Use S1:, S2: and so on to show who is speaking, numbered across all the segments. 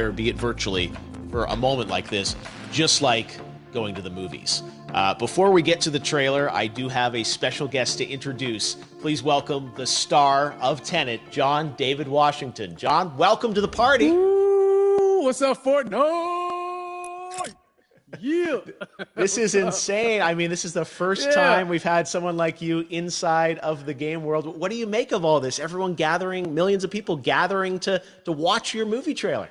S1: be it virtually, for a moment like this, just like going to the movies. Before we get to the trailer, I do have a special guest to introduce. Please welcome the star of Tenet, John David Washington. John, welcome to the party.
S2: Ooh, what's up, Fortnite? Yeah.
S1: This is insane. I mean, this is the first time we've had someone like you inside of the game world. What do you make of all this? Everyone gathering, millions of people gathering to watch your movie trailer.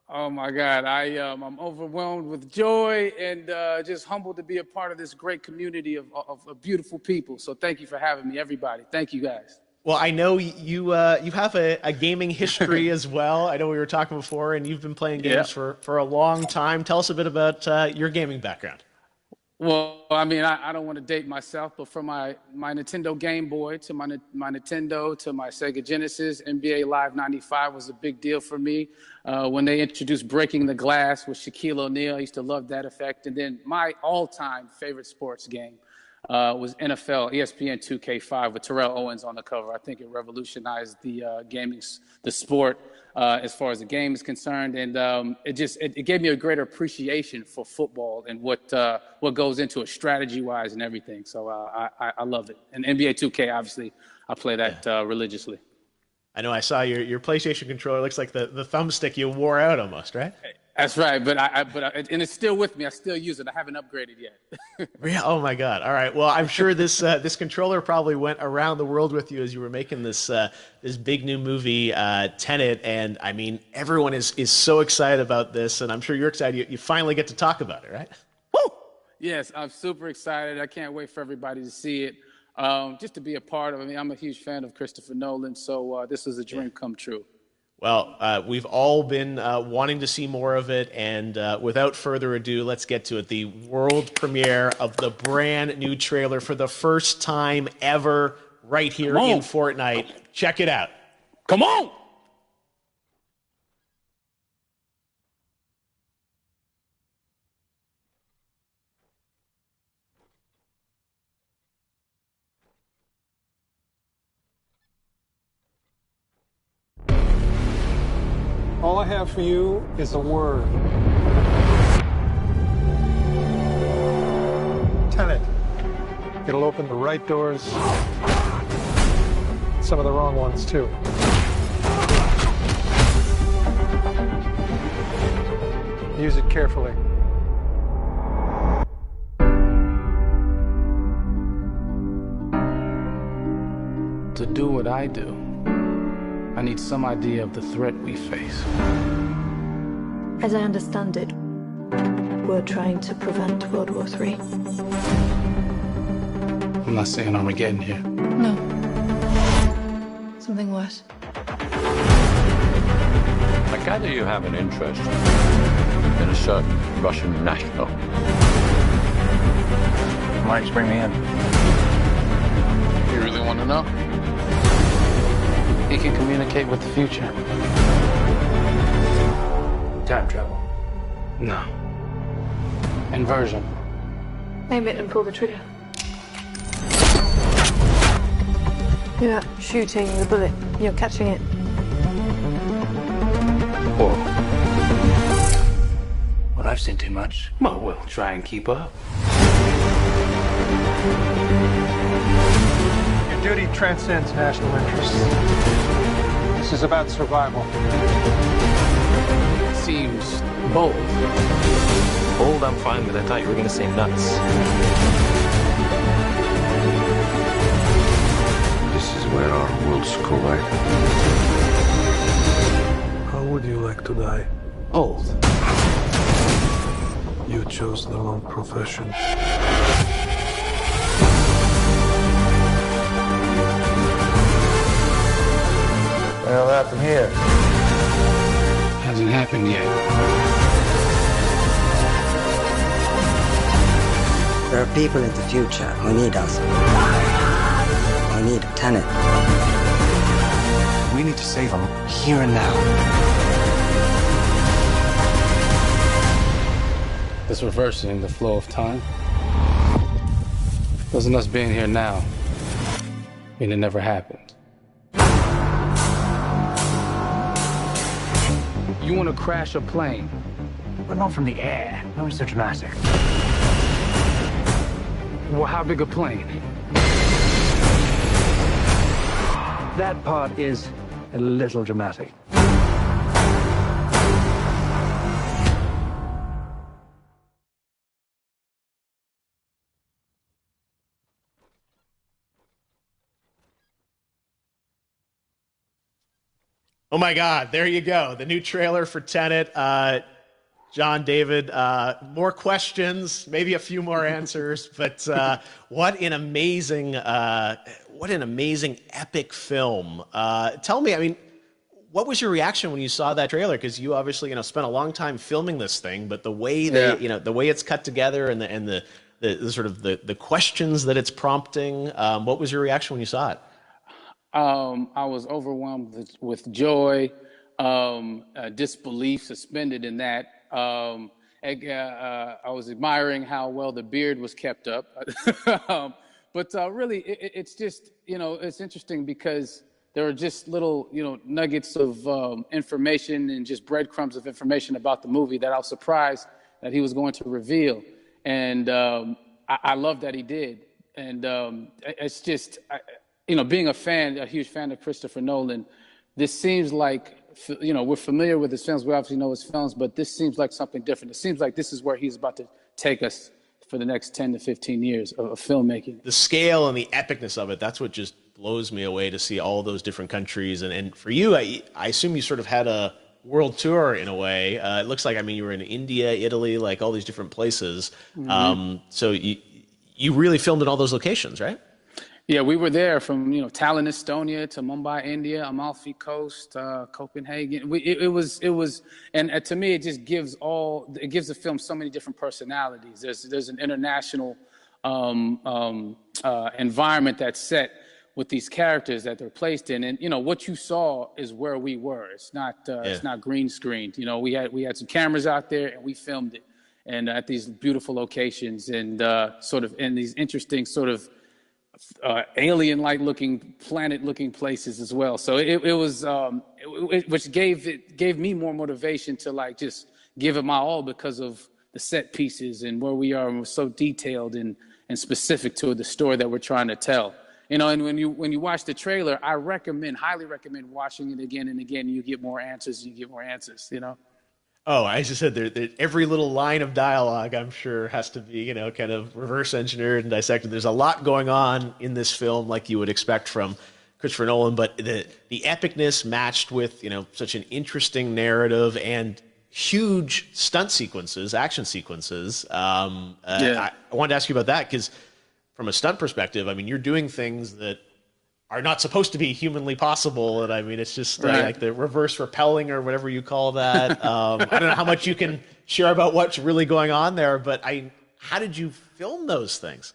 S2: Oh my God, I'm overwhelmed with joy and just humbled to be a part of this great community of beautiful people. So thank you for having me, everybody. Thank you, guys.
S1: Well, I know you have a gaming history as well. I know we were talking before, and you've been playing games for a long time. Tell us a bit about your gaming background.
S2: Well, I mean, I don't want to date myself, but from my Nintendo Game Boy to my Nintendo to my Sega Genesis, NBA Live 95 was a big deal for me. When they introduced Breaking the Glass with Shaquille O'Neal, I used to love that effect. And then my all-time favorite sports game was NFL ESPN 2K5 with Terrell Owens on the cover. I think it revolutionized the sport as far as the game is concerned, and it gave me a greater appreciation for football and what goes into it strategy-wise and everything. So I love it. And NBA 2K, obviously, I play that religiously.
S1: I know I saw your PlayStation controller. Looks like the thumbstick you wore out almost, right?
S2: That's right, but and it's still with me. I still use it. I haven't upgraded yet.
S1: Oh my God! All right. Well, I'm sure this controller probably went around the world with you as you were making this big new movie, Tenet. And I mean, everyone is so excited about this, and I'm sure you're excited. You finally get to talk about it, right?
S2: Woo! Yes, I'm super excited. I can't wait for everybody to see it. Just to be a part of it. I mean, I'm a huge fan of Christopher Nolan, so this is a dream come true.
S1: Well, we've all been wanting to see more of it, and without further ado, let's get to it. The world premiere of the brand new trailer for the first time ever right here in Fortnite. Check it out.
S2: Come on!
S3: All I have for you is a word. Tenet. It'll open the right doors, some of the wrong ones too. Use it carefully.
S2: To do what I do, I need some idea of the threat we face.
S4: As I understand it, we're trying to prevent World War III.
S2: I'm not saying Armageddon here.
S4: No. Something worse.
S5: I gather you have an interest in a certain Russian national.
S6: Why don't you bring me in?
S2: You really want to know? He can communicate with the future.
S6: Time travel.
S2: No. Inversion.
S4: Aim it and pull the trigger. You're not shooting the bullet, you're catching it.
S6: Whoa. Well, I've seen too much. Well, we'll try and keep up.
S3: Your duty transcends national interests. This is about survival.
S2: Seems bold.
S7: Bold, I'm fine with. I thought you were going to say nuts.
S5: This is where our worlds collide.
S3: How would you like to die?
S2: Old.
S3: You chose the wrong profession.
S6: Well, happened here.
S2: Hasn't happened yet.
S8: There are people in the future who need us. Who need Tenet.
S6: We need to save them here and now.
S2: This reversing the flow of time. Doesn't us being here now mean it never happened? You want to crash a plane.
S6: But not from the air. No, it's so dramatic.
S2: Well, how big a plane?
S6: That part is a little dramatic.
S1: Oh my God, there you go. The new trailer for Tenet. John, David, more questions, maybe a few more answers, but what an amazing epic film. Tell me, I mean, what was your reaction when you saw that trailer? Because you obviously, spent a long time filming this thing, but the way the way it's cut together and the sort of the questions that it's prompting, what was your reaction when you saw it?
S2: I was overwhelmed with joy, disbelief suspended in that. I was admiring how well the beard was kept up. But really, it's just, it's interesting because there are just little, nuggets of information and just breadcrumbs of information about the movie that I was surprised that he was going to reveal. And I love that he did. And it's just, being a huge fan of Christopher Nolan, this seems like, we're familiar with his films. We obviously know his films, but this seems like something different. It seems like this is where he's about to take us for the next 10 to 15 years of filmmaking.
S1: The scale and the epicness of it, that's what just blows me away to see all those different countries. And for you, I assume you sort of had a world tour in a way. It looks like, you were in India, Italy, like all these different places. Mm-hmm. So you really filmed in all those locations, right?
S2: Yeah, we were there from Tallinn, Estonia, to Mumbai, India, Amalfi Coast, Copenhagen. It was, and to me, it just gives the film so many different personalities. There's an international environment that's set with these characters that they're placed in, and what you saw is where we were. It's not green screened. We had some cameras out there and we filmed it, and at these beautiful locations and sort of in these interesting sort of alien-like looking, planet-looking places as well. So it was, which gave me more motivation to just give it my all because of the set pieces and where we are, and we're so detailed and specific to the story that we're trying to tell. And when you watch the trailer, I highly recommend watching it again and again. You get more answers. Oh,
S1: I just said every little line of dialogue, I'm sure, has to be, kind of reverse engineered and dissected. There's a lot going on in this film, like you would expect from Christopher Nolan, but the epicness matched with, such an interesting narrative and huge stunt sequences, action sequences. I wanted to ask you about that because from a stunt perspective, you're doing things that are not supposed to be humanly possible. And it's just like the reverse rappelling or whatever you call that. I don't know how much you can share about what's really going on there, but how did you film those things?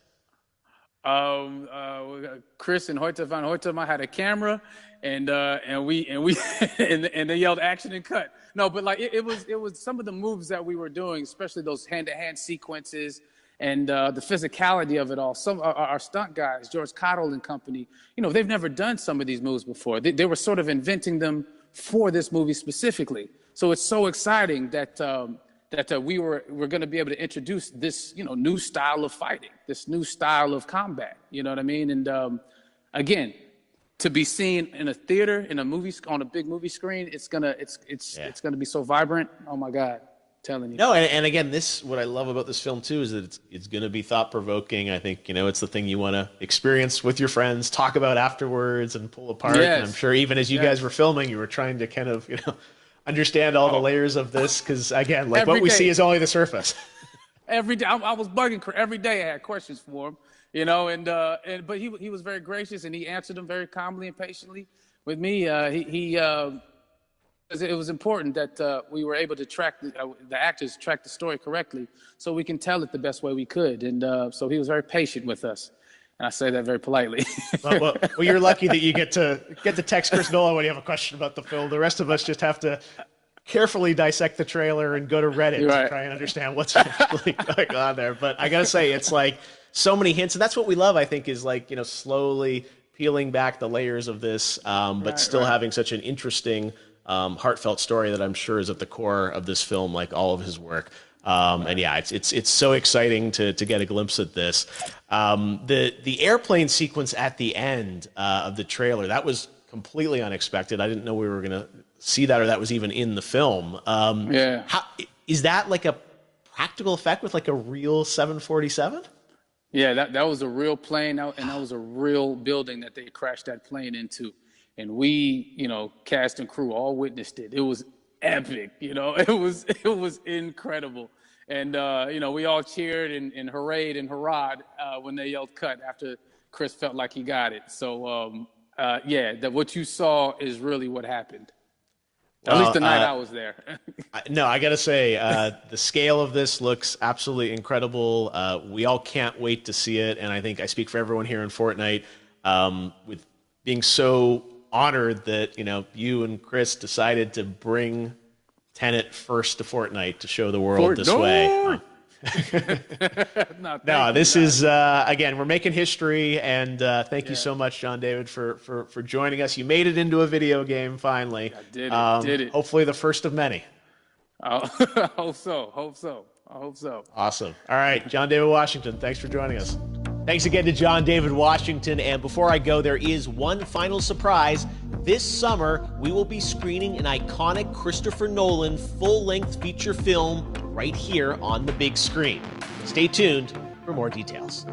S2: Chris and Hoyte van Hoytema had a camera and they yelled action and cut. No, but it was some of the moves that we were doing, especially those hand-to-hand sequences, and the physicality of it all. Some our stunt guys, George Cottle and company, they've never done some of these moves before. They were sort of inventing them for this movie specifically. So it's so exciting that we're going to be able to introduce this new style of fighting, this new style of combat. You know what I mean? And again, to be seen in a theater, in a movie, on a big movie screen, it's gonna be so vibrant. Oh my God. Telling you.
S1: No, and again, what I love about this film too is that it's going to be thought provoking. I think it's the thing you want to experience with your friends, talk about afterwards, and pull apart.
S2: Yes.
S1: And I'm sure even as you guys were filming, you were trying to kind of understand all the layers of this because again, what we see is only the surface.
S2: Every day, I was bugging every day. I had questions for him, but he was very gracious and he answered them very calmly and patiently with me. It was important that we were able to track the actors track the story correctly so we can tell it the best way we could. And so he was very patient with us. And I say that very politely.
S1: well, you're lucky that you get to text Chris Nolan when you have a question about the film. The rest of us just have to carefully dissect the trailer and go to Reddit to try and understand what's really going on there. But I got to say, it's so many hints. And that's what we love, I think, is slowly peeling back the layers of this, but still having such an interesting heartfelt story that I'm sure is at the core of this film, like all of his work. And yeah, it's so exciting to get a glimpse at this. The airplane sequence at the end of the trailer, that was completely unexpected. I didn't know we were going to see that, or that was even in the film. Is that like a practical effect with like a real 747?
S2: Yeah, that was a real plane, and that was a real building that they crashed that plane into. And we, cast and crew all witnessed it. It was epic, it was incredible. And, we all cheered and hurrayed and hurrahed when they yelled cut after Chris felt like he got it. So, that what you saw is really what happened. At least the night I was there.
S1: No, I got to say, the scale of this looks absolutely incredible. We all can't wait to see it. And I think I speak for everyone here in Fortnite with being so honored that, you and Chris decided to bring Tenet first to Fortnite to show the world this way. No, this is, again, we're making history, and thank you so much, John David, for joining us. You made it into a video game, finally.
S2: I did it.
S1: Hopefully the first of many.
S2: I hope so.
S1: Awesome. All right, John David Washington, thanks for joining us. Thanks again to John David Washington, and before I go, there is one final surprise. This summer, we will be screening an iconic Christopher Nolan full-length feature film right here on the big screen. Stay tuned for more details.